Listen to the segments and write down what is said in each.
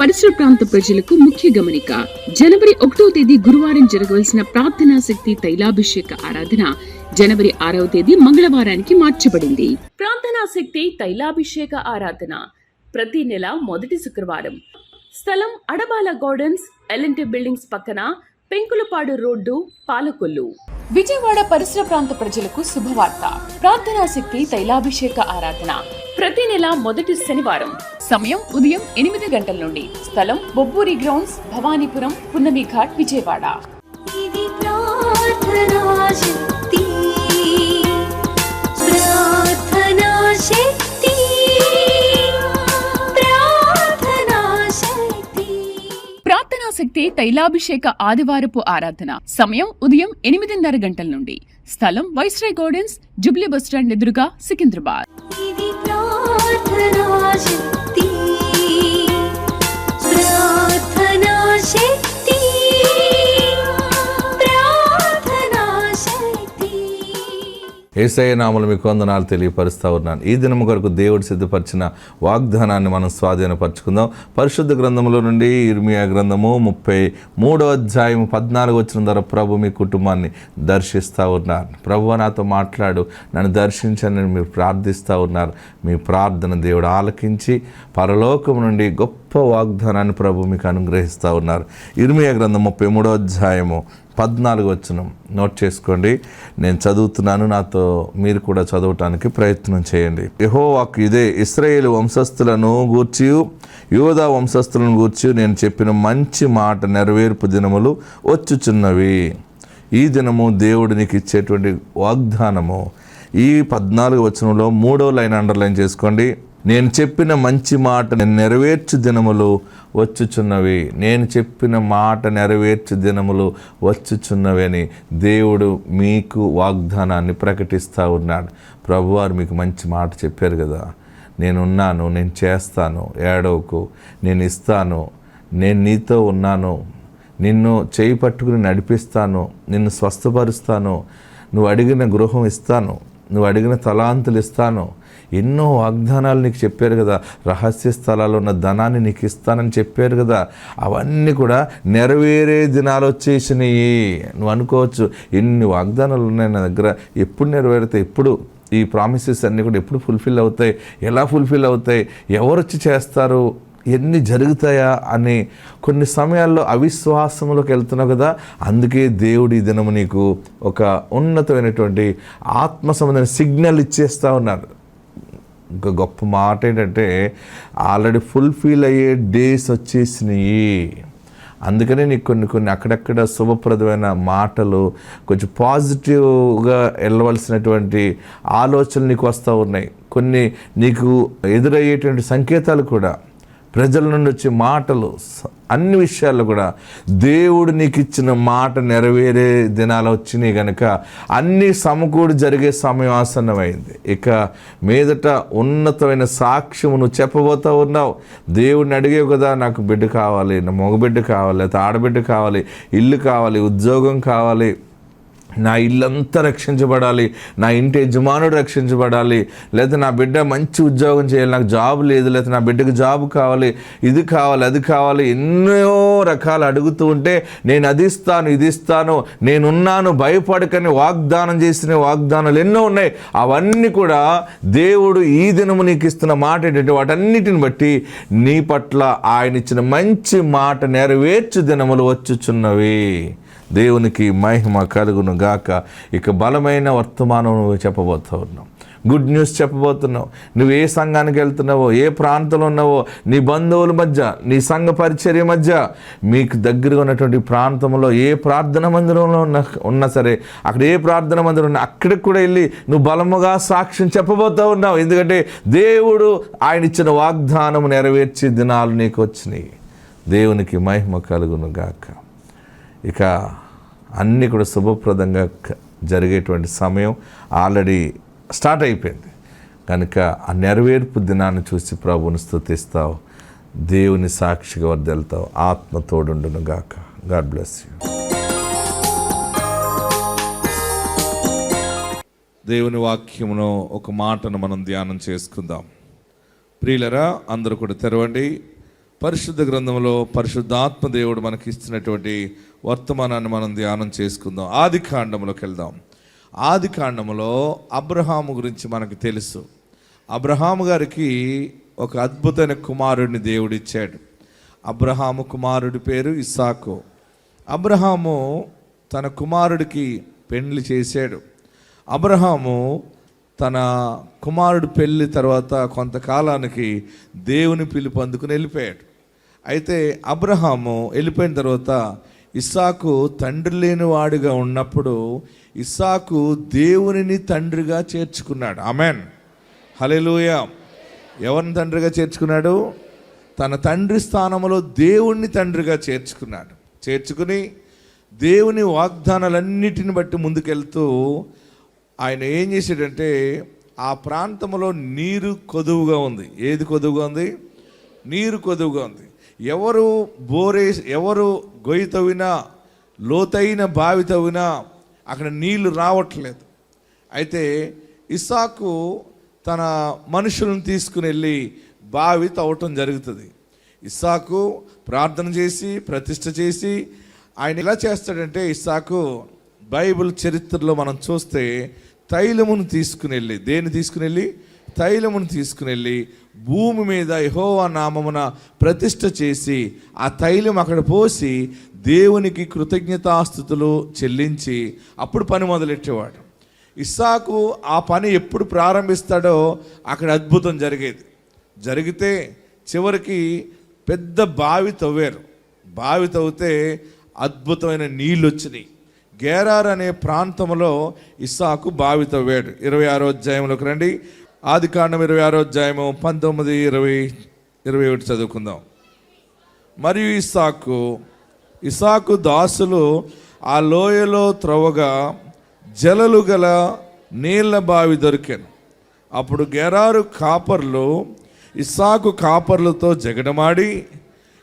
పరిసర ప్రాంత ప్రజలకు ముఖ్య గమనిక. జనవరి 1వ తేదీ గురువారం జరగవలసిన ప్రార్థనా శక్తి తైలాభిషేక ఆరాధన జనవరి 6వ తేదీ మంగళవారానికి మార్చబడింది. ప్రార్థనా శక్తి తైలాభిషేక ఆరాధన ప్రతి నెల మొదటి శుక్రవారం. స్థలం అడబాల గార్డెన్స్, ఎల్ఎన్టీ బిల్డింగ్స్ పక్కన, పెంకులపాడు రోడ్డు, పాలకొల్లు. విజయవాడ పరిసర ప్రాంత ప్రజలకు శుభవార్త. ప్రార్థనా శక్తి తైలాభిషేక ఆరాధన ప్రతి నెల మొదటి శనివారం. సమయం ఉదయం 8 గంటల నుండి. స్థలం బొబ్బూరి గ్రౌండ్స్, భవానీపురం, పున్నమి ఘాట్, విజయవాడ. ప్రార్థనా శక్తి తైలాభిషేక ఆదివారపు ఆరాధన సమయం ఉదయం 8:30 గంటల నుండి. స్థలం వైస్రాయ్ గార్డెన్స్, జుబ్లీ బస్టాండ్ ఎదురుగా, సికింద్రాబాద్. యేసయ్య నామములో మీకు వందనాలు తెలియపరుస్తూ ఉన్నాను. ఈ దినము కొరకు దేవుడు సిద్ధపరిచిన వాగ్దానాన్ని మనం స్వాధీనపరచుకుందాం. పరిశుద్ధ గ్రంథంలో నుండి ఇర్మియా గ్రంథము 33వ అధ్యాయం 14 వచనం ద్వారా ప్రభు మీ కుటుంబాన్ని దర్శిస్తూ ఉన్నారు. ప్రభు నాతో మాట్లాడు, నన్ను దర్శించని మీరు ప్రార్థిస్తూ ఉన్నారు. మీ ప్రార్థన దేవుడు ఆలకించి పరలోకం నుండి గొప్ప వాగ్దానాన్ని ప్రభు మీకు అనుగ్రహిస్తూ ఉన్నారు. ఇర్మియా గ్రంథం 33వ అధ్యాయము 14 వచనం నోట్ చేసుకోండి. నేను చదువుతున్నాను, నాతో మీరు కూడా చదవటానికి ప్రయత్నం చేయండి. యెహోవాకు ఇదే, ఇశ్రాయేలు వంశస్థులను గూర్చి, యూదా వంశస్థులను గూర్చి నేను చెప్పిన మంచి మాట నెరవేర్పు దినములు వచ్చుచున్నవి. ఈ దినము దేవుడు నీకు ఇచ్చేటువంటి వాగ్దానము. ఈ 14 వచనంలో 3వ లైన్ అండర్లైన్ చేసుకోండి. నేను చెప్పిన మంచి మాట నెరవేర్చు దినములు వచ్చుచున్నవి. నేను చెప్పిన మాట నెరవేర్చు దినములు వచ్చుచున్నవి అని దేవుడు మీకు వాగ్దానాన్ని ప్రకటిస్తూ ఉన్నాడు. ప్రభువారు మీకు మంచి మాట చెప్పారు కదా, నేనున్నాను, నేను చేస్తాను, ఏడవకు, నేను ఇస్తాను, నేను నీతో ఉన్నాను, నిన్ను చేయి పట్టుకుని నడిపిస్తాను, నిన్ను స్వస్థపరుస్తాను, నువ్వు అడిగిన గృహం ఇస్తాను, నువ్వు అడిగిన తలాంతులు ఇస్తాను, ఎన్నో వాగ్దానాలు నీకు చెప్పారు కదా, రహస్య స్థలాల్లో ఉన్న ధనాన్ని నీకు ఇస్తానని చెప్పారు కదా, అవన్నీ కూడా నెరవేరే దినాలు వచ్చేసినాయి. నువ్వు అనుకోవచ్చు, ఎన్ని వాగ్దానాలు ఉన్నాయి నా దగ్గర, ఎప్పుడు నెరవేరుతాయి, ఎప్పుడు ఈ ప్రామిసెస్ అన్నీ కూడా ఎప్పుడు ఫుల్ఫిల్ అవుతాయి, ఎలా ఫుల్ఫిల్ అవుతాయి, ఎవరు వచ్చి చేస్తారు, ఎన్ని జరుగుతాయా అని కొన్ని సమయాల్లో అవిశ్వాసంలోకి వెళ్తున్నావు కదా. అందుకే దేవుడు ఈ దినము నీకు ఒక ఉన్నతమైనటువంటి ఆత్మ సంబంధమైన సిగ్నల్ ఇచ్చేస్తూ ఉన్నారు. ఇంకా గొప్ప మాట ఏంటంటే, ఆల్రెడీ ఫుల్ఫిల్ అయ్యే డేస్ వచ్చేసినాయి. అందుకనే నీకు కొన్ని అక్కడక్కడ శుభప్రదమైన మాటలు, కొంచెం పాజిటివ్గా వెళ్ళవలసినటువంటి ఆలోచనలు నీకు వస్తూ ఉన్నాయి. కొన్ని నీకు ఎదురయ్యేటువంటి సంకేతాలు కూడా, ప్రజల నుండి వచ్చే మాటలు, అన్ని విషయాల్లో కూడా దేవుడు నీకు ఇచ్చిన మాట నెరవేరే దినాలు వచ్చినాయి కనుక అన్నీ సమకూడి జరిగే సమయం ఆసన్నమైంది. ఇక మీదట ఉన్నతమైన సాక్ష్యము నువ్వు చెప్పబోతూ ఉన్నావు. దేవుడిని అడిగేవు కదా, నాకు బిడ్డ కావాలి, నా మగబిడ్డ కావాలి, లేకపోతే ఆడబిడ్డ కావాలి, ఇల్లు కావాలి, ఉద్యోగం కావాలి, నా ఇల్లంతా రక్షించబడాలి, నా ఇంటి యజమానుడు రక్షించబడాలి, లేదా నా బిడ్డ మంచి ఉద్యోగం చేయాలి, నాకు జాబ్ లేదు, లేదా నా బిడ్డకు జాబ్ కావాలి, ఇది కావాలి, అది కావాలి, ఎన్నో రకాలు అడుగుతూ ఉంటే నేను అది ఇస్తాను, ఇది ఇస్తాను, నేనున్నాను, భయపడకని వాగ్దానం చేసిన వాగ్దానాలు ఎన్నో ఉన్నాయి. అవన్నీ కూడా దేవుడు ఈ దినము నీకు ఇస్తున్న మాట ఏంటంటే, వాటన్నిటిని బట్టి నీ పట్ల ఆయన ఇచ్చిన మంచి మాట నెరవేర్చు దినములు వచ్చుచున్నవి. దేవునికి మహిమ కలుగును గాక. ఇక బలమైన వర్తమానం నువ్వు చెప్పబోతూ ఉన్నావు, గుడ్ న్యూస్ చెప్పబోతున్నావు. నువ్వు ఏ సంఘానికి వెళ్తున్నావో, ఏ ప్రాంతంలో ఉన్నావో, నీ బంధువుల మధ్య, నీ సంఘ పరిచర్య మధ్య, మీకు దగ్గరగా ఉన్నటువంటి ప్రాంతంలో ఏ ప్రార్థన మందిరంలో ఉన్నా సరే, అక్కడ ఏ ప్రార్థన మందిరం ఉన్నా అక్కడికి కూడా వెళ్ళి నువ్వు బలముగా సాక్ష్యం చెప్పబోతూ ఉన్నావు. ఎందుకంటే దేవుడు ఆయన ఇచ్చిన వాగ్దానం నెరవేర్చే దినాలు నీకు వచ్చినాయి. దేవునికి మహిమ కలుగును గాక. ఇక అన్నీ కూడా శుభప్రదంగా జరిగేటువంటి సమయం ఆల్రెడీ స్టార్ట్ అయిపోయింది కనుక ఆ నెరవేర్పు దినాన్ని చూసి ప్రభువుని స్తుతిస్తావు, దేవుని సాక్షిగా వర్ధిల్లుతావు. ఆత్మ తోడుండును గాక. God bless you. దేవుని వాక్యమును ఒక మాటను మనం ధ్యానం చేసుకుందాం. ప్రియులరా, అందరూ కూడా తెరవండి పరిశుద్ధ గ్రంథంలో పరిశుద్ధాత్మ దేవుడు మనకి ఇస్తున్నటువంటి వర్తమానాన్ని మనం ధ్యానం చేసుకుందాం. ఆది కాండంలోకి వెళ్దాం. ఆది కాండంలో అబ్రహాము గురించి మనకు తెలుసు. అబ్రహాము గారికి ఒక అద్భుతమైన కుమారుడిని దేవుడు ఇచ్చాడు. అబ్రహాము కుమారుడి పేరు ఇస్సాకు. అబ్రహాము తన కుమారుడికి పెళ్లి చేశాడు. అబ్రహాము తన కుమారుడు పెళ్లి తర్వాత కొంతకాలానికి దేవుని పిలుపు అందుకుని వెళ్ళిపోయాడు. అయితే అబ్రహాము వెళ్ళిపోయిన తర్వాత ఇస్సాకు తండ్రి లేని వాడిగా ఉన్నప్పుడు ఇస్సాకు దేవునిని తండ్రిగా చేర్చుకున్నాడు. ఆమెన్, హల్లెలూయా. ఎవరిని తండ్రిగా చేర్చుకున్నాడు? తన తండ్రి స్థానంలో దేవుణ్ణి తండ్రిగా చేర్చుకున్నాడు. చేర్చుకుని దేవుని వాగ్దానాలన్నిటిని బట్టి ముందుకెళ్తూ ఆయన ఏం చేశాడంటే, ఆ ప్రాంతంలో నీరు కొదువుగా ఉంది. ఏది కొదువుగా ఉంది? నీరు కొదువుగా ఉంది. ఎవరు గొయ్యి తవ్వినా, లోతైన బావి తవ్వినా అక్కడ నీళ్లు రావట్లేదు. అయితే ఇస్సాకు తన మనుషులను తీసుకుని వెళ్ళి బావి తవ్వటం జరుగుతుంది. ఇస్సాకు ప్రార్థన చేసి ప్రతిష్ఠ చేసి ఆయన ఎలా చేస్తాడంటే, ఇస్సాకు బైబిల్ చరిత్రలో మనం చూస్తే తైలమును తీసుకుని వెళ్ళి, దేన్ని తీసుకుని వెళ్ళి? తైలమును తీసుకుని వెళ్ళి భూమి మీద యెహోవా నామమున ప్రతిష్ఠ చేసి ఆ తైలం అక్కడ పోసి దేవునికి కృతజ్ఞతాస్తుతులు చెల్లించి అప్పుడు పని మొదలెట్టేవాడు. ఇస్సాకు ఆ పని ఎప్పుడు ప్రారంభిస్తాడో అక్కడ అద్భుతం జరిగేది. జరిగితే చివరికి పెద్ద బావి తవ్వారు. బావి తవ్వితే అద్భుతమైన నీళ్ళు వచ్చినాయి. గేరార్ అనే ప్రాంతంలో ఇస్సాకు బావి తవ్వాడు. 26వ అధ్యాయంలోకి రండి. ఆది కాండం 26వ అధ్యాయము 19, 20, 21 చదువుకుందాం. మరియు ఇస్సాకు దాసులు ఆ లోయలో త్రవ్వగా జలలు గల నీళ్ల బావి దొరికాను. అప్పుడు గెరారు కాపర్లు ఇస్సాకు కాపర్లతో జగడమాడి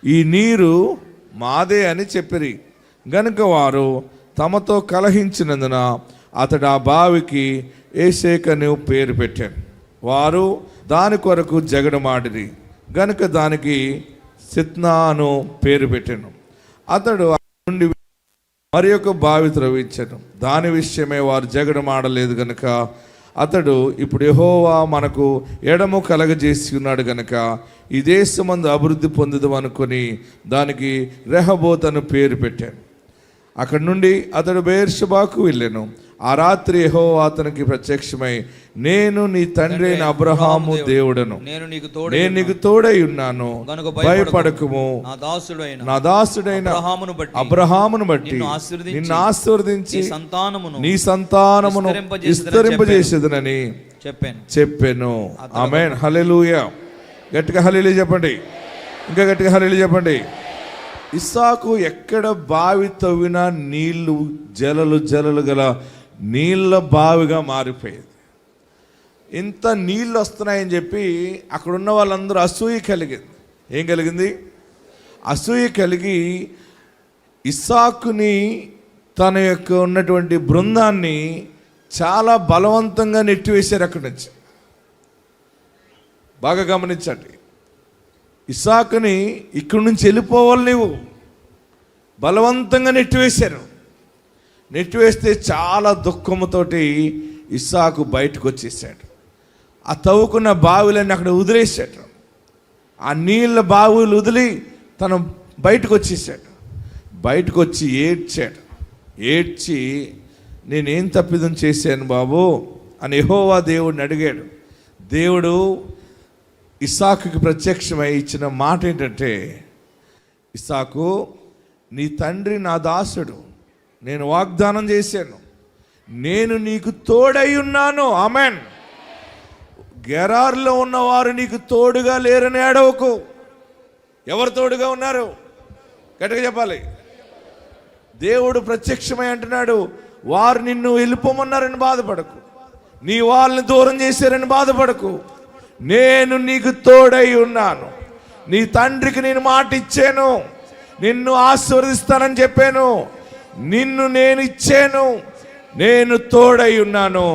ఈ నీరు మాదే అని చెప్పిరి. గనుక వారు తమతో కలహించినందున అతడు ఆ బావికి ఏషేకను పేరు పెట్టాడు. వారు దాని కొరకు జగడమాడిరి గనుక దానికి సిత్నాను పేరు పెట్టాను. అతడు నుండి మరి ఒక బావి త్రవ్వించాడు. దాని విషయమే వారు జగడమాడలేదు గనుక అతడు ఇప్పుడు యెహోవా మనకు ఎడము కలగజేసి ఉన్నాడు గనుక ఈ దేశమందు అభివృద్ధి పొందుదాం అనుకొని దానికి రెహబోత్ అని పేరు పెట్టాడు. అక్కడి నుండి అతడు బెయేర్షెబాకు వెళ్ళాను. ఆ రాత్రి యెహోవా అతనికి ప్రత్యక్షమై, నేను నీ తండ్రి అయిన అబ్రహాము దేవుడను, నేను నీకు తోడై ఉన్నాను, భయపడకుము, నా దాసుడైన అబ్రహామును బట్టి నిన్ను ఆశీర్వదించి నీ సంతానమును విస్తరింపజేసేదనని చెప్పాను. ఆమేన్, హల్లెలూయా. గట్టిగా హల్లెలూయా చెప్పండి. ఇంకా గట్టిగా హల్లెలూయా చెప్పండి. ఇస్సాకు ఎక్కడ బావి తవ్వినా నీళ్లు జలలు గల నీళ్ళ బావిగా మారిపోయేది. ఇంత నీళ్ళు వస్తున్నాయని చెప్పి అక్కడ ఉన్న వాళ్ళందరూ అసూయ కలిగింది. ఏం కలిగింది? అసూయ కలిగి ఇస్సాకుని తన యొక్క ఉన్నటువంటి బృందాన్ని చాలా బలవంతంగా నెట్టివేశారు అక్కడి నుంచి. బాగా గమనించండి. ఇస్సాకుని ఇక్కడి నుంచి వెళ్ళిపోవాలి నీవు, బలవంతంగా నెట్టివేశారు. నెట్టివేస్తే చాలా దుఃఖముతోటి ఇస్సాకు బయటకు వచ్చేసాడు. ఆ తవ్వుకున్న బావిలన్నీ అక్కడ వదిలేసాడు. ఆ నీళ్ళ బావులు వదిలి తను బయటకు వచ్చేసాడు. బయటకు వచ్చి ఏడ్చి నేనేం తప్పిదం చేశాను బాబు అని యెహోవా దేవుడిని అడిగాడు. దేవుడు ఇస్సాకుకి ప్రత్యక్షమై ఇచ్చిన మాట ఏంటంటే, ఇస్సాకు, నీ తండ్రి నా దాసుడు, నేను వాగ్దానం చేశాను, నేను నీకు తోడై ఉన్నాను. ఆమెన్. గెరార్లో ఉన్నవారు నీకు తోడుగా లేరని ఏడవకు. ఎవరు తోడుగా ఉన్నారు? గట్టిగా చెప్పాలి. దేవుడు ప్రత్యక్షమై అంటున్నాడు, వారు నిన్ను వెళ్ళిపోమన్నారని బాధపడకు, నీ వాళ్ళని దూరం చేశారని బాధపడకు, నేను నీకు తోడై ఉన్నాను. నీ తండ్రికి నేను మాట ఇచ్చాను, నిన్ను ఆశీర్వదిస్తానని చెప్పాను, నిన్ను నేను ఇచ్చాను, నేను తోడై ఉన్నాను.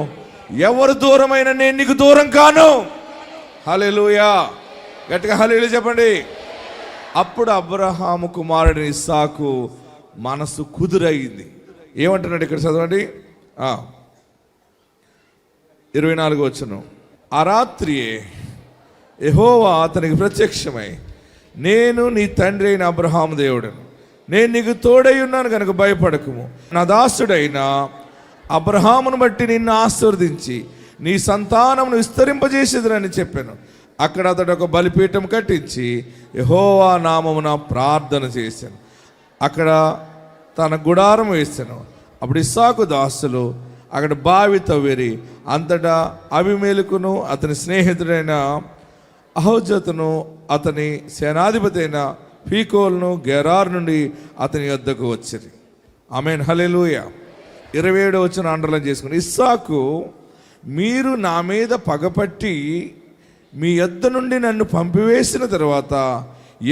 ఎవరు దూరమైన నేను నీకు దూరం కాను. హల్లెలూయా. గట్టిగా హల్లెలూయా చెప్పండి. అప్పుడు అబ్రహాము కుమారుడు ఇస్సాకు మనసు కుదురైంది. ఏమంటున్నాడు ఇక్కడ చదవండి, 24వ వచనం. ఆ రాత్రియే యెహోవా అతనికి ప్రత్యక్షమై, నేను నీ తండ్రి అయిన అబ్రహాము దేవుడను, నేను నీకు తోడై ఉన్నాను కనుక భయపడకుము. నా దాసుడైన అబ్రహామును బట్టి నిన్ను ఆశీర్వదించి నీ సంతానమును విస్తరింపజేసేదని చెప్పాను. అక్కడ అతడు ఒక బలిపీఠం కట్టించి యెహోవా నామమున ప్రార్థన చేశాను. అక్కడ తన గుడారం వేశాను. అప్పుడు ఇస్సాకు దాసులు అక్కడ బావి తవ్విరి. అంతటా అబీమెలెకును అతని స్నేహితుడైన అహజ్యోతును అతని సేనాధిపతి అయిన ఫీకోలును గెరార్ నుండి అతని యొద్దకు వచ్చిరి. ఆమేన్, హల్లెలూయా. 27వ వచనం అండర్లైన్ చేసుకుని, ఇస్సాకు, మీరు నా మీద పగపట్టి మీ యొద్ద నుండి నన్ను పంపివేసిన తర్వాత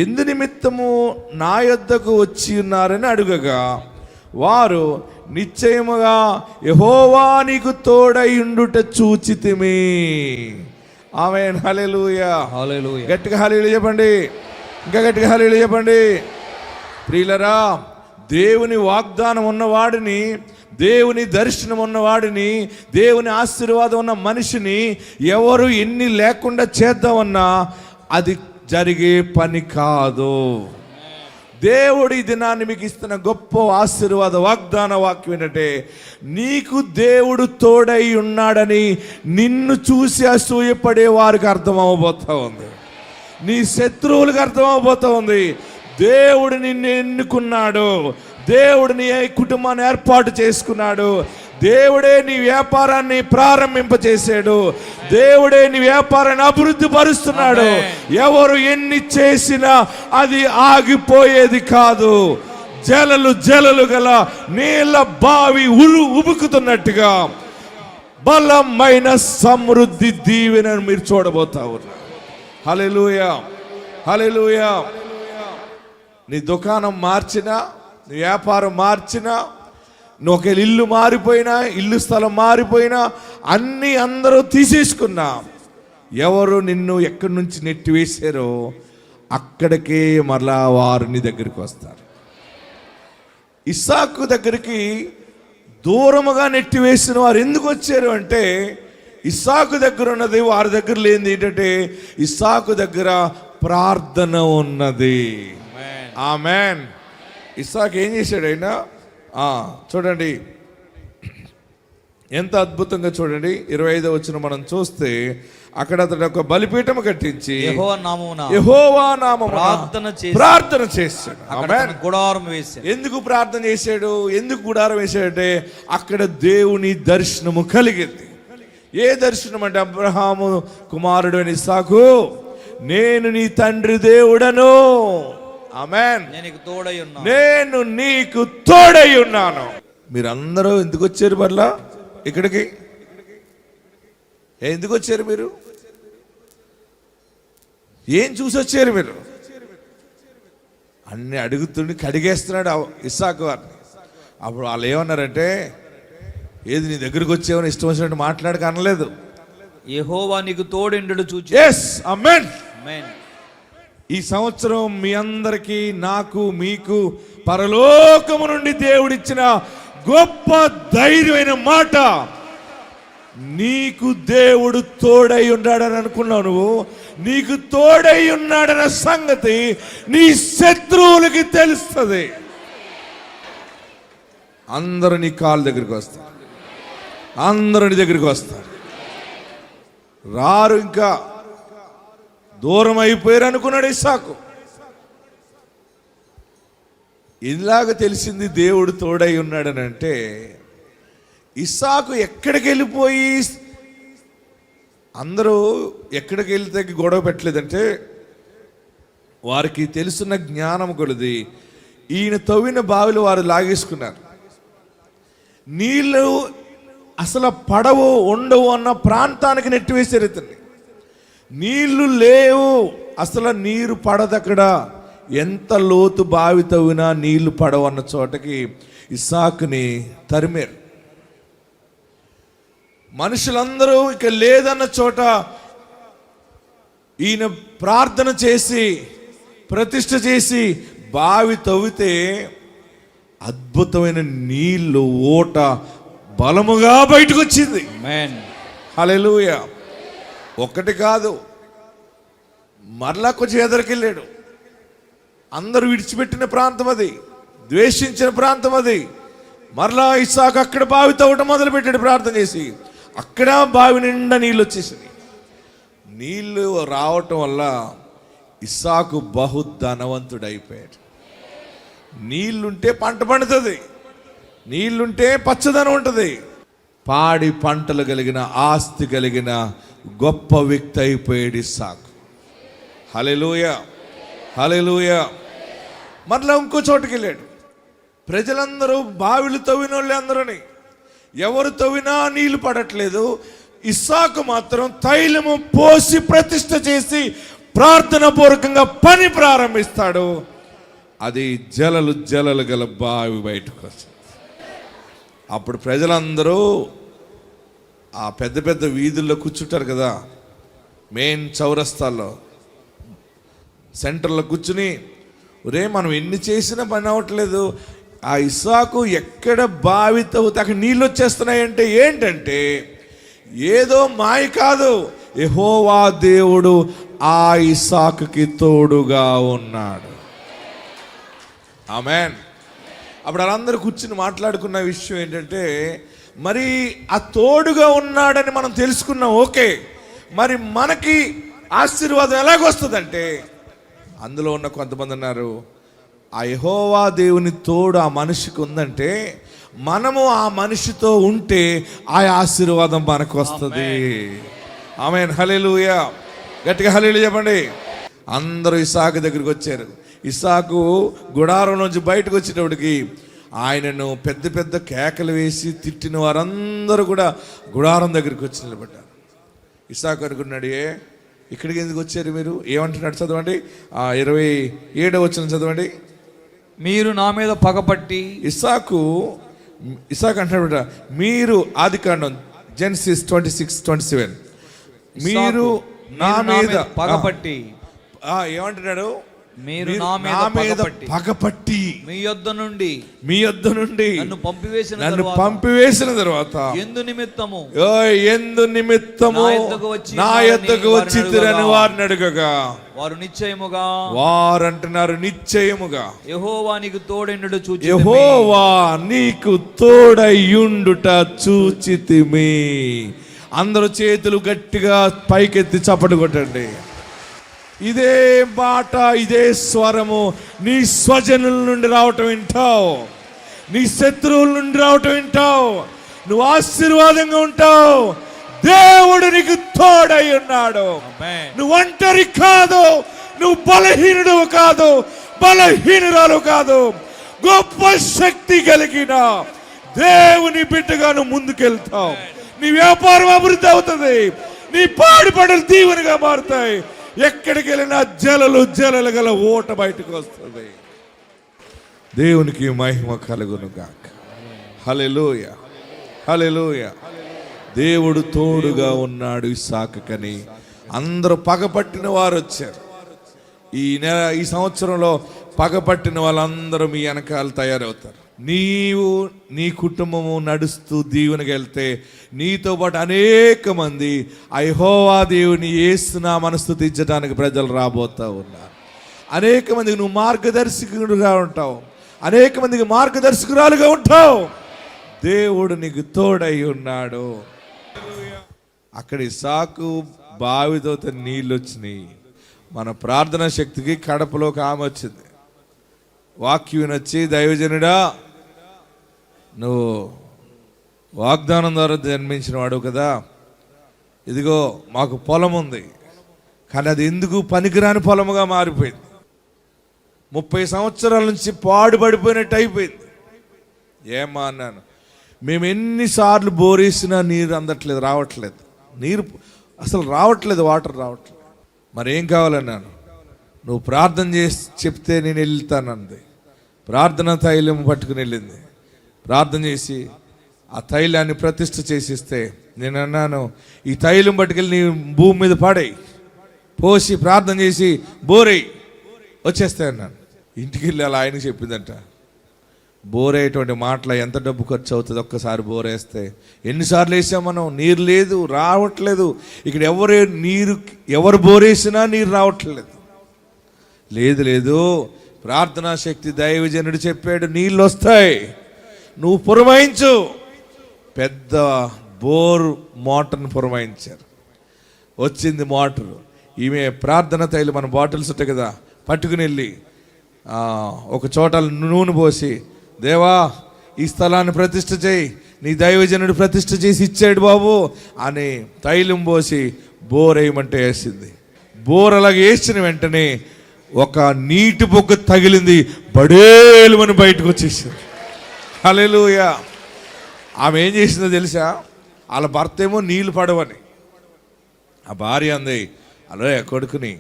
ఎందు నిమిత్తము నా యొద్దకు వచ్చి ఉన్నారని అడుగగా, వారు, నిశ్చయముగా యెహోవా నీకు తోడై ఉండుట చూచితిమి. ఆమేన్, హల్లెలూయా. హల్లెలూయా. గట్టిగా హల్లెలూయా చెప్పండి, ఇంకా గట్టిగా హల్లెలూయా చెప్పండి. ప్రియులరా, దేవుని వాగ్దానం ఉన్నవాడిని, దేవుని దర్శనం ఉన్నవాడిని, దేవుని ఆశీర్వాదం ఉన్న మనిషిని ఎవరు ఎన్ని లేకుండా చేద్దామన్నా అది జరిగే పని కాదు. దేవుడు ఈ దినాన్ని మీకు ఇస్తున్న గొప్ప ఆశీర్వాద వాగ్దాన వాక్యం ఏంటంటే, నీకు దేవుడు తోడై ఉన్నాడని నిన్ను చూసి అసూయపడే వారికి అర్థం అవ్వబోతా ఉంది. నీ శత్రువులకు అర్థం అవ్వబోతా ఉంది. దేవుడు నిన్ను ఎన్నుకున్నాడు. దేవుడు నీ కుటుంబాన్ని ఏర్పాటు చేసుకున్నాడు. దేవుడే నీ వ్యాపారాన్ని ప్రారంభింపచేశాడు. దేవుడే నీ వ్యాపారాన్ని అభివృద్ధి పరుస్తున్నాడు. ఎవరు ఎన్ని చేసినా అది ఆగిపోయేది కాదు. జలలు గల నీళ్ళ బావి ఉబుకుతున్నట్టుగా బలమైన సమృద్ధి దీవెనను మీరు చూడబోతా ఉన్నారు. హల్లెలూయా, హల్లెలూయా. నీ దుకాణం మార్చినా, నీ వ్యాపారం మార్చినా, నువ్వు ఒక ఇల్లు మారిపోయినా, ఇల్లు స్థలం మారిపోయినా, అన్నీ అందరూ తీసేసుకున్నా, ఎవరు నిన్ను ఎక్కడి నుంచి నెట్టివేశారో అక్కడికే మరలా వారు నీ దగ్గరికి వస్తారు. ఇస్సాకు దగ్గరికి దూరముగా నెట్టివేసిన వారు ఎందుకు వచ్చారు అంటే, ఇస్సాకు దగ్గర ఉన్నది వారి దగ్గర లేనిది ఏంటంటే, ఇస్సాకు దగ్గర ప్రార్థన ఉన్నది. ఆమేన్. ఇస్సాకు ఏం చేశాడు అయినా చూడండి ఎంత అద్భుతంగా. చూడండి 25వ వచనం మనం చూస్తే, అక్కడ అతడు ఒక బలిపీఠం కట్టించి యెహోవా నామమున ప్రార్థన చేశాడు. ఆమేన్. గుడారం వేశాడు. ఎందుకు ప్రార్థన చేశాడు? ఎందుకు గుడారం వేశాడంటే, అక్కడ దేవుని దర్శనము కలిగింది. ఏ దర్శనం అంటే, అబ్రహాము కుమారుడు అని ఇస్సాకు, నేను నీ తండ్రి దేవుడను. ఆమేన్. నేను నీకు తోడై ఉన్నాను. మీరందరూ ఎందుకు వచ్చారు మరలా ఇక్కడికి? ఎందుకు వచ్చారు మీరు? ఏం చూసి వచ్చారు మీరు? అన్ని అడుగుతుండి కడిగేస్తున్నాడు ఇస్సాకు వారిని. అప్పుడు వాళ్ళు ఏమన్నారంటే, ఏది నీ దగ్గరికి వచ్చావని ఇష్టం వచ్చినట్టు మాట్లాడక అనలేదు. యెహోవా నీకు తోడెండు చూచి. yes, amen. ఆమేన్. ఈ సంవత్సరం మీ అందరికీ, నాకు, మీకు పరలోకము నుండి దేవుడిచ్చిన గొప్ప ధైర్యమైన మాట, నీకు దేవుడు తోడై ఉన్నాడని అనుకున్నావు. నువ్వు నీకు తోడై ఉన్నాడన్న సంగతి నీ శత్రువులకి తెలుస్తుంది. అందరూ నీ కాళ్ళ దగ్గరికి వస్తారు, అందరూ నీ దగ్గరికి వస్తారు. రారు, ఇంకా దూరం అయిపోయారు అనుకున్నాడు ఇస్సాకు. ఇలాగ తెలిసింది దేవుడు తోడై ఉన్నాడని అంటే, ఇస్సాకు ఎక్కడికి వెళ్ళిపోయి, అందరూ ఎక్కడికి వెళ్తే గొడవ పెట్టలేదంటే, వారికి తెలుసున్న జ్ఞానం కొలది ఈయన తవ్విన బావిలు వారు లాగేసుకున్నారు. నీళ్ళు అసలు పడవు, ఉండవు అన్న ప్రాంతానికి నెట్టివేశారు ఇతన్ని. నీళ్లు లేవు, అసలు నీరు పడదక్కడ. ఎంత లోతు బావి తవ్వినా నీళ్లు పడవన్న చోటకి ఇస్సాకుని తరిమారు. మనుషులందరూ ఇక లేదన్న చోట ఈయన ప్రార్థన చేసి ప్రతిష్ఠ చేసి బావి తవ్వితే అద్భుతమైన నీళ్లు ఓట బలముగా బయటకు వచ్చింది. ఆమేన్. హల్లెలూయా. ఒక్కటి కాదు, మరలా కొంచెం ఎదరికెళ్ళాడు. అందరూ విడిచిపెట్టిన ప్రాంతం అది, ద్వేషించిన ప్రాంతం అది. మరలా ఇస్సాకు అక్కడ బావి తవ్వటం మొదలుపెట్టాడు ప్రార్థన చేసి. అక్కడ బావి నిండా నీళ్ళు వచ్చేసింది. నీళ్ళు రావటం వల్ల ఇస్సాకు బహు ధనవంతుడైపోయాడు. నీళ్లుంటే పంట పండుతుంది, నీళ్లుంటే పచ్చదనం ఉంటుంది. పాడి పంటలు కలిగిన ఆస్తి కలిగిన గొప్ప వ్యక్తి అయిపోయాడు ఇస్సాకు. హల్లెలూయా, హల్లెలూయా. మరలా ఇంకో చోటుకి వెళ్ళాడు. ప్రజలందరూ బావిలు తవ్విన వాళ్ళే అందరూని, ఎవరు తవ్వినా నీళ్లు పడట్లేదు. ఇస్సాకు మాత్రం తైలము పోసి ప్రతిష్ఠ చేసి ప్రార్థన పూర్వకంగా పని ప్రారంభిస్తాడు. అది జలలు జలలు గల బావి బయటకు వస్తుంది. అప్పుడు ప్రజలందరూ ఆ పెద్ద పెద్ద వీధుల్లో కూర్చుంటారు కదా, మెయిన్ చౌరస్తాల్లో సెంటర్లో కూర్చుని, ఒరే మనం ఎన్ని చేసినా పని అవ్వట్లేదు, ఆ ఇస్సాకు ఎక్కడ బావి తవ్వుతే అక్కడ నీళ్ళు వచ్చేస్తున్నాయంటే ఏంటంటే ఏదో మాయ కాదు, యెహోవా దేవుడు ఆ ఇస్సాకుకి తోడుగా ఉన్నాడు. ఆమేన్. అప్పుడు వాళ్ళందరూ కూర్చుని మాట్లాడుకున్న విషయం ఏంటంటే, మరి ఆ తోడుగా ఉన్నాడని మనం తెలుసుకున్నాం, ఓకే, మరి మనకి ఆశీర్వాదం ఎలాగొస్తుందంటే, అందులో ఉన్న కొంతమంది అన్నారు, ఆ యెహోవా దేవుని తోడు ఆ మనిషికి ఉందంటే మనము ఆ మనిషితో ఉంటే ఆ ఆశీర్వాదం మనకు వస్తుంది. ఆమేన్. హల్లెలూయా. గట్టిగా హల్లెలూయా చెప్పండి. అందరూ ఇస్సాకు దగ్గరికి వచ్చారు. ఇస్సాకు గుడారం నుంచి బయటకు వచ్చేటప్పటికి ఆయనను పెద్ద పెద్ద కేకలు వేసి తిట్టిన వారందరూ కూడా గుడారం దగ్గరికి వచ్చి నిలబడ్డారు. ఇస్సాకు అనుకున్నాడు, ఇక్కడికి ఎందుకు వచ్చారు మీరు? ఏమంటున్నాడు చదవండి, 27వ వచనం చదవండి. మీరు నా మీద పగపట్టి. ఇస్సాకు అంటున్నాడు, మీరు ఆదికాండం జెనసిస్ 26:27, మీరు నా మీద పగపట్టి. ఏమంటున్నాడు? మీరు నా మీద పగపట్టి మీ యొద్ద నుండి నన్ను పంపివేసిన తర్వాత ఎందు నిమిత్తము నా యొద్దకు వచ్చి తిరని వారిని అడగగా వారు నిశ్చయముగా, వారంటున్నారు నిశ్చయముగా, యెహోవా నీకు తోడెండుట చూచి, యెహోవా నీకు తోడయ్యుండుట చూచితిమి. అందరూ చేతులు గట్టిగా పైకెత్తి చప్పట్లు కొట్టండి. ఇదే మాట, ఇదే స్వరము నీ స్వజనుల నుండి రావటం వింటావు, నీ శత్రువుల నుండి రావటం వింటావు. నువ్వు ఆశీర్వాదంగా ఉంటావు. దేవుడు నీకు తోడై ఉన్నాడు. నువ్వు ఒంటరి కాదు, నువ్వు బలహీనుడు కాదు, బలహీనురాలు కాదు. గొప్ప శక్తి కలిగిన దేవుని బిడ్డగా నువ్వు ముందుకెళ్తావు. నీ వ్యాపారం అభివృద్ధి అవుతుంది, నీ పాడుపడలు దీవెనగా మారుతాయి. ఎక్కడికి వెళ్ళినా జలలు జలలు గల ఓట బయటకు వస్తుంది. దేవునికి మహిమ కలుగును గాక. హల్లెలూయా, హల్లెలూయా. దేవుడు తోడుగా ఉన్నాడు ఇస్సాకుకని అందరూ పగపట్టిన వారు వచ్చారు. ఈ సంవత్సరంలో పగపట్టిన వాళ్ళందరూ మీ వెనకాల తయారవుతారు. నీవు నీ కుటుంబము నడుస్తూ దీవెనకి వెళ్తే నీతో పాటు అనేక మంది యెహోవా దేవుని యేసునామమున స్తుతించడానికి ప్రజలు రాబోతా ఉన్నారు. అనేక మందికి నువ్వు మార్గదర్శకుడుగా ఉంటావు, అనేక మందికి మార్గదర్శకురాలుగా ఉంటావు. దేవుడు నీకు తోడై ఉన్నాడు. అక్కడ ఇస్సాకు బావితో నీళ్ళు వచ్చినాయి. మన ప్రార్థనా శక్తికి కడపలోకి ఆమె వచ్చింది. వాక్యం వచ్చి, దైవజనుడా నువ్వు వాగ్దానం ద్వారా జన్మించిన వాడు కదా, ఇదిగో మాకు పొలం ఉంది, కానీ అది ఎందుకు పనికిరాని పొలముగా మారిపోయింది. 30 సంవత్సరాల నుంచి పాడుపడిపోయినట్టు అయిపోయింది. ఏమా అన్నాను, మేము ఎన్నిసార్లు బోరేసినా నీరు అందట్లేదు, రావట్లేదు, నీరు అసలు రావట్లేదు, వాటర్ రావట్లేదు. మరి ఏం కావాలన్నాను. నువ్వు ప్రార్థన చేసి చెప్తే నేను వెళ్తానంది. ప్రార్థన తైలం పట్టుకుని వెళ్ళింది. ప్రార్థన చేసి ఆ తైలాన్ని ప్రతిష్ఠ చేసిస్తే నేను అన్నాను, ఈ తైలం పట్టుకెళ్ళి నీ భూమి మీద పాడేయి, పోసి ప్రార్థన చేసి బోరేయి. వచ్చేస్తాయి అన్నాను. ఇంటికి వెళ్ళి అలా ఆయనకి చెప్పిందంట, బోరేటువంటి మాటలు ఎంత డబ్బు ఖర్చు అవుతుంది ఒక్కసారి బోరేస్తే. ఎన్నిసార్లు వేసాం మనం, నీరు లేదు, రావట్లేదు. ఇక్కడ ఎవరు బోరేసినా నీరు రావట్లేదు. లేదు ప్రార్థనా శక్తి దైవజనుడు చెప్పాడు, నీళ్ళు వస్తాయి, నువ్వు పురమాయించు. పెద్ద బోర్ మోటార్ని పురమాయించారు. వచ్చింది మోటారు. ఈమె ప్రార్థన తైలు మన బాటిల్స్ ఉంటాయి కదా, పట్టుకుని వెళ్ళి ఒక చోట నూనె పోసి, దేవా ఈ స్థలాన్ని ప్రతిష్ఠ చేయి, నీ దైవజనుడు ప్రతిష్ఠ చేసి ఇచ్చాడు బాబు అని తైలం పోసి బోర్ వేయమంటే వేసింది. బోర్ అలాగే వేసిన వెంటనే ఒక నీటి బొగ్గ తగిలింది, బడేలుమని బయటకు వచ్చేసింది. హల్లెలూయా. ఆమె ఏం చేసిందో తెలుసా, వాళ్ళ భర్త ఏమో నీళ్ళు పడవని, ఆ భార్య అంది, అలా కొడుకుని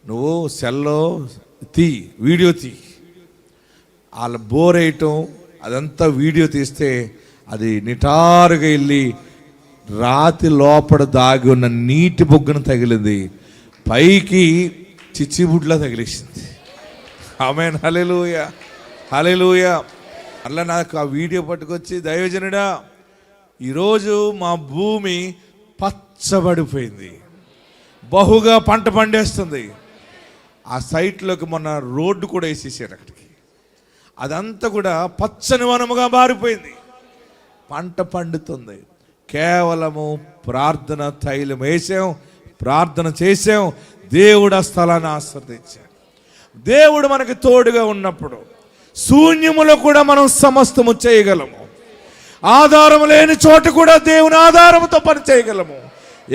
నువ్వు సెల్లో వీడియో తీ. వాళ్ళ బోర్ వేయటం అదంతా వీడియో తీస్తే అది నిటారుగా వెళ్ళి రాతి లోపల దాగి ఉన్న నీటి బొగ్గను తగిలింది, పైకి చిచ్చిబుడ్లా తగిలేసింది. ఆమేన్. హల్లెలూయా, హల్లెలూయా. అలా నాకు ఆ వీడియో పట్టుకొచ్చి, దైవజనుడా ఈరోజు మా భూమి పచ్చబడిపోయింది, బహుగా పంట పండేస్తుంది. ఆ సైట్లోకి మొన్న రోడ్డు కూడా వేసేసారు అక్కడికి, అదంతా కూడా పచ్చని వనముగా మారిపోయింది, పంట పండుతుంది. కేవలము ప్రార్థన తైలం వేసాం, ప్రార్థన చేసాం, దేవుడు ఆ స్థలాన్ని ఆశీర్వదించాడు. దేవుడు మనకి తోడుగా ఉన్నప్పుడు శూన్యములో కూడా మనం సమస్తము చేయగలము. ఆధారం లేని చోట కూడా దేవుని ఆధారంతో పని చేయగలము.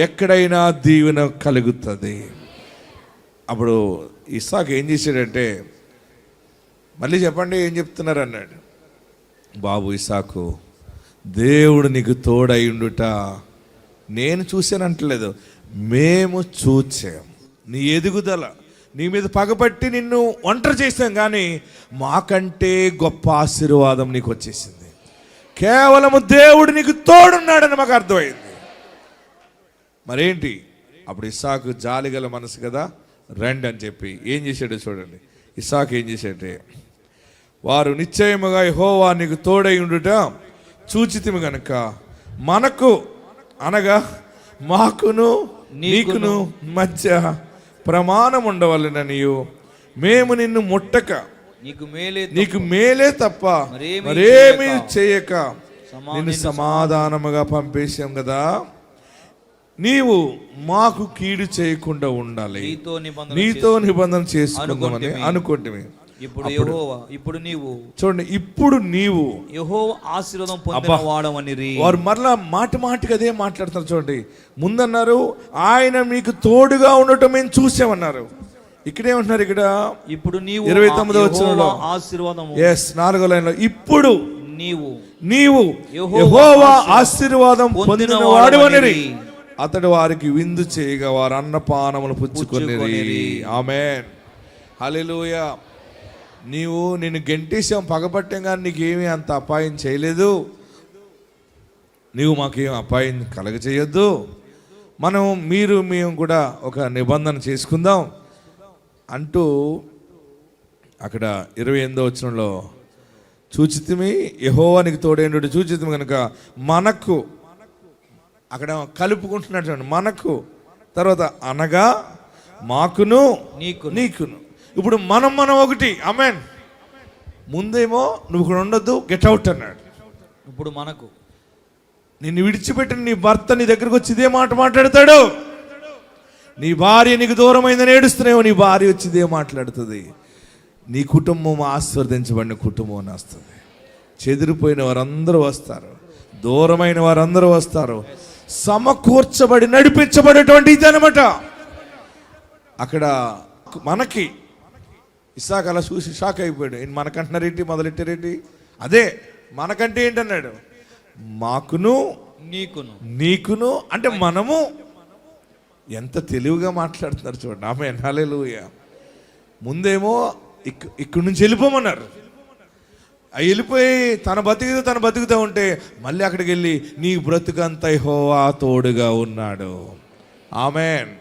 ఎక్కడైనా దీవెన కలుగుతుంది. అప్పుడు ఇస్సాకు ఏం చేశాడంటే, మళ్ళీ చెప్పండి ఏం చెప్తున్నారు అన్నాడు. బాబు ఇస్సాకు, దేవుడు నీకు తోడైండుట నేను చూశానంటలేదు, మేము చూచాం నీ ఎదుగుదల, నీ మీద పగపట్టి నిన్ను ఒంటరి చేసాం, కానీ మాకంటే గొప్ప ఆశీర్వాదం నీకు వచ్చేసింది. కేవలము దేవుడు నీకు తోడున్నాడని మాకు అర్థమైంది. మరేంటి, అప్పుడు ఇస్సాకు జాలిగల మనసు కదా, రండి అని చెప్పి ఏం చేశాడో చూడండి. ఇస్సాకు ఏం చేశాడంటే, వారు నిశ్చయముగా యెహోవా నీకు తోడై ఉండుట చూచితిమి గనుక మనకు అనగా మాకును నీకును మధ్య ప్రమాణం ఉండవలెననియు మేము నిన్ను ముట్టక నీకు మేలే తప్ప మరేమీ చేయక నిన్ను సమాధానముగా పంపేశాం కదా, నీవు మాకు కీడు చేయకుండా ఉండాలి, నీతో నిబంధన చేసుకుందామని అనుకుంటే. ఇప్పుడు నీవు చూడండి, ఇప్పుడు నీవు యెహోవా ఆశీర్వాదం పొందినవాడవనిరి. వారు మరలా మాటికి అదే మాట్లాడుతున్నారు. చూడండి, ముందన్నారు ఆయన మీకు తోడుగా ఉండటం మేము చూసామన్నారు. ఇక్కడేమంటున్నారు, ఇక్కడ ఇప్పుడు నీవు 29వ వచనంలో ఆశీర్వాదము, 4వ లైన్లో ఇప్పుడు నీవు యెహోవా ఆశీర్వాదం పొందిన వాడవనిరి. అతడు వారికి విందు చేయగా వారు అన్నపానములు పుచ్చుకొనిరి. ఆమేన్. హల్లెలూయా. నిన్ను గెంటేసాం, పగపట్టాం, కానీ నీకేమీ అంత అపాయం చేయలేదు, నీవు మాకేం అపాయం కలగ చేయొద్దు, మేము కూడా ఒక నిబంధన చేసుకుందాం అంటూ అక్కడ 28వ వచనంలో చూచితిమి యెహోవానికి తోడైనడు చూచితిమి కనుక మనకు, అక్కడ కలుపుకుంటున్నాడు చూడండి, మనకు, తర్వాత అనగా మాకును నీకును. ఇప్పుడు మనం ఒకటి. ఆమేన్. ముందేమో నువ్వు ఇక్కడ ఉండొద్దు, గెట్ అవుట్ అన్నాడు. ఇప్పుడు మనకు, నిన్ను విడిచిపెట్టిన నీ భర్త నీ దగ్గరకు వచ్చి ఇదే మాట మాట్లాడతాడు. నీ భార్య నీకు దూరమైందని ఏడుస్తున్నావు, నీ భార్య వచ్చి ఇదే మాట్లాడుతుంది. నీ కుటుంబం ఆశీర్వదించబడిన కుటుంబం అని వస్తుంది. చెదిరిపోయిన వారందరూ వస్తారు, దూరమైన వారందరూ వస్తారు, సమకూర్చబడి నడిపించబడేటువంటి ఇది అనమాట. అక్కడ మనకి ఇస్సాకు అలా చూసి షాక్ అయిపోయాడు. మనకంటున్నారేంటి, మొదలెట్టారేంటి? అదే మనకంటే ఏంటన్నాడు, మాకును నీకును అంటే మనము. ఎంత తెలివిగా మాట్లాడుతున్నారు చూడండి. ఆమేన్. హల్లెలూయా. ముందేమో ఇక్కడి నుంచి వెళ్ళిపోమన్నారు. వెళ్ళిపోయి తన బతుకుతూ ఉంటే మళ్ళీ అక్కడికి వెళ్ళి నీ బ్రతుకంత యెహోవా తోడుగా ఉన్నాడు. ఆమేన్.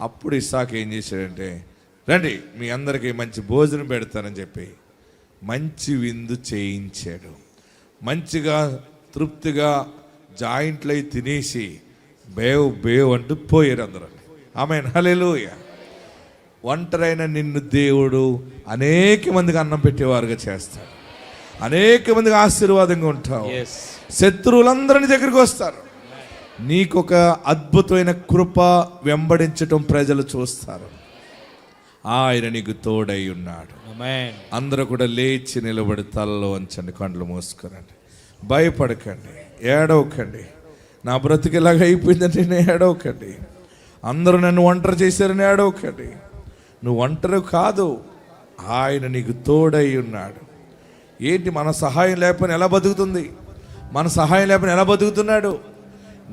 అప్పుడు ఇస్సాకు ఏం చేశాడంటే, రండి మీ అందరికీ మంచి భోజనం పెడతానని చెప్పి మంచి విందు చేయించాడు. మంచిగా తృప్తిగా జాయింట్లు అయి తినేసి బేవ్ అంటూ పోయారు అందరూ. ఆమేన్, హల్లెలూయా. ఒంటరైన నిన్ను దేవుడు అనేక మందికి అన్నం పెట్టేవారుగా చేస్తాడు. అనేక మందికి ఆశీర్వాదంగా ఉంటావు. శత్రువులందరినీ దగ్గరికి వస్తారు. నీకొక అద్భుతమైన కృప వెంబడించటం ప్రజలు చూస్తారు. ఆయన నీకు తోడై ఉన్నాడు. అందరూ కూడా లేచి నిలబడి తలలో వంచండి, కండ్లు మూసుకోరండి. భయపడకండి, ఏడవకండి. నా బ్రతుకు ఇలాగ అయిపోయిందంటే నేను ఏడవకండి. అందరూ నన్ను ఒంటరి చేశారని ఏడవకండి. నువ్వు ఒంటరి కాదు, ఆయన నీకు తోడై ఉన్నాడు. ఏంటి మన సహాయం లేకపోయినా ఎలా బతుకుతుంది? మన సహాయం లేకపోయినా ఎలా బతుకుతున్నాడు?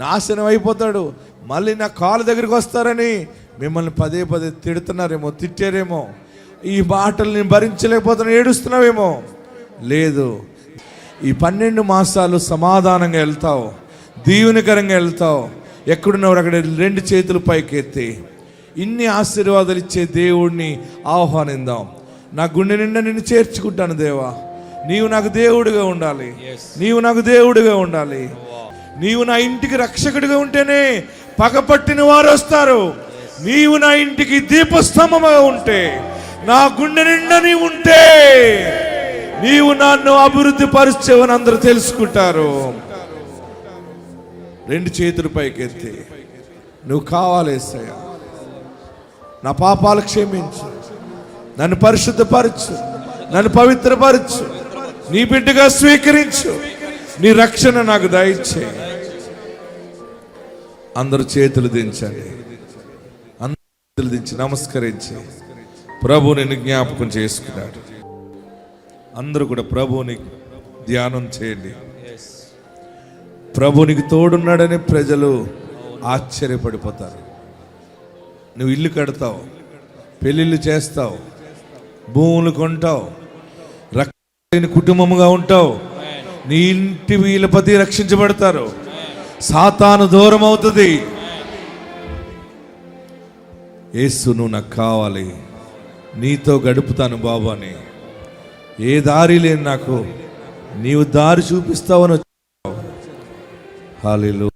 నాశనం అయిపోతాడు. మళ్ళీ నా కాలు దగ్గరికి వస్తారని మిమ్మల్ని పదే పదే తిడుతున్నారేమో, తిట్టారేమో. ఈ మాటలు నేను భరించలేకపోతున్నా, ఏడుస్తున్నావేమో. లేదు, ఈ 12 మాసాలు సమాధానంగా వెళ్తావు, దీవెనకరంగా వెళ్తావు. ఎక్కడున్నవారు అక్కడ 2 చేతులు పైకెత్తి ఇన్ని ఆశీర్వాదాలు ఇచ్చే దేవుడిని ఆహ్వానిద్దాం. నా గుండె నిండా నిన్ను చేర్చుకుంటాను దేవా. నీవు నాకు దేవుడిగా ఉండాలి, నీవు నాకు దేవుడిగా ఉండాలి. నీవు నా ఇంటికి రక్షకుడిగా ఉంటేనే పగపట్టిన వారు వస్తారు. నీవు నా ఇంటికి దీపస్తంభంగా ఉంటే, నా గుండె నిండా నీవు ఉంటే, నీవు నన్ను అభివృద్ధి పరిచేవని అందరూ తెలుసుకుంటారు. 2 చేతుల పైకెత్తి నువ్వు కావాలి యేసయ్యా, నా పాపాలు క్షమించు, నన్ను పరిశుద్ధపరచు, నన్ను పవిత్రపరచు, నీ బిడ్డగా స్వీకరించు, నీ రక్షణ నాకు దయచేయి. అందరూ చేతులు దించండి, అందరూ చేతులు దించి నమస్కరించి ప్రభు నిన్ను జ్ఞాపకం చేసుకున్నాడు. అందరూ కూడా ప్రభువుని ధ్యానం చేయండి. ప్రభునికి తోడున్నాడని ప్రజలు ఆశ్చర్యపడిపోతారు. నువ్వు ఇల్లు కడతావు, పెళ్ళిళ్ళు చేస్తావు, భూములు కొంటావు, రక్షణ కుటుంబముగా ఉంటావు. నీ ఇంటి వీళ్ళపతి రక్షించబడతారు. సాతాను దూరం అవుతుంది. యేసు నువ్వు నాకు కావాలి, నీతో గడుపుతాను బాబు అని. ఏ దారి లేని నాకు నీవు దారి చూపిస్తావని. హల్లెలూయా.